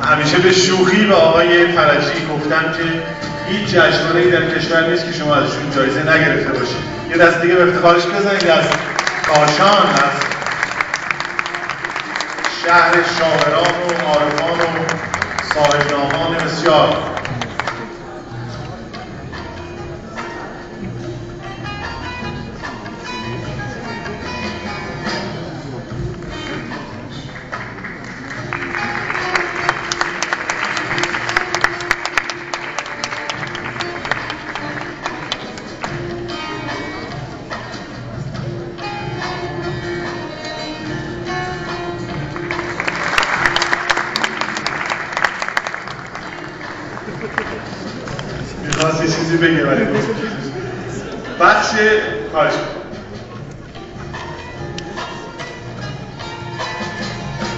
همیشه به شوخی به آقای فرجی گفتم که هیچ جشنواره‌ای در کشور نیست که شما ازشون جایزه نگرفته باشید. یه دست دیگه به افتخارش بزنید. از کاشان، از شهر شاعران و عارفان و صاحبنامه‌ان بسیار. میخواست یه چیزی بگه ولی بخش خواهش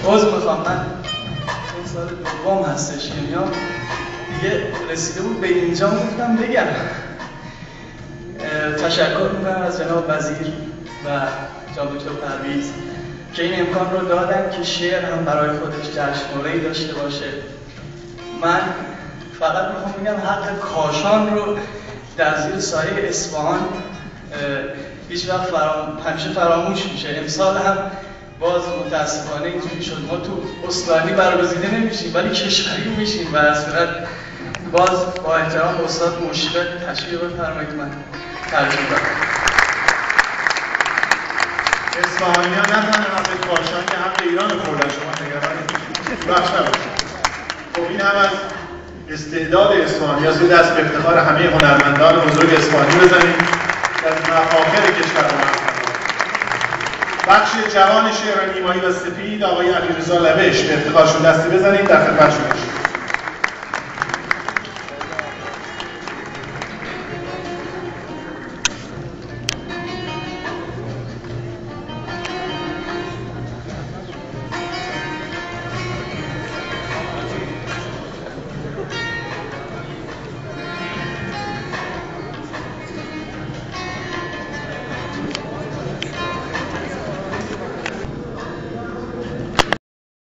عذر میخوام، من این سال دوم هستش، یعنی دیگه رسیده بود به اینجا، گفتم بگم. تشکر میکنم از جناب وزیر و جناب دکتر پرویز که این امکان رو دادن که شعر هم برای خودش جشنواره‌ای داشته باشه. من فقط میخوام بگم حق کاشان رو در زیر سایه اصفهان هیچ وقت همیشه فراموش میشه. امسال هم باز متاسفانه اینجوری شد، ما تو استانی برگزیده نمیشیم ولی کشوری میشیم و از صورت باز با احترام به استاد مشفق تشریف بفرمایید. من ترجمه دارم. اصفهانی‌ها نه تنها حق کاشان که حق ایران خوردن، شما نگران بخش نباشید. خب این هم از استعداد اصفهانی است. دست به افتخار همه هنرمندان بزرگ اصفهانی بزنید از مفاخر کشور ما. بخش جوان شعر نیمایی و سپید آقای علیرضا لبش به افتخارشون دستی بزنید. در خدمتشون باشید.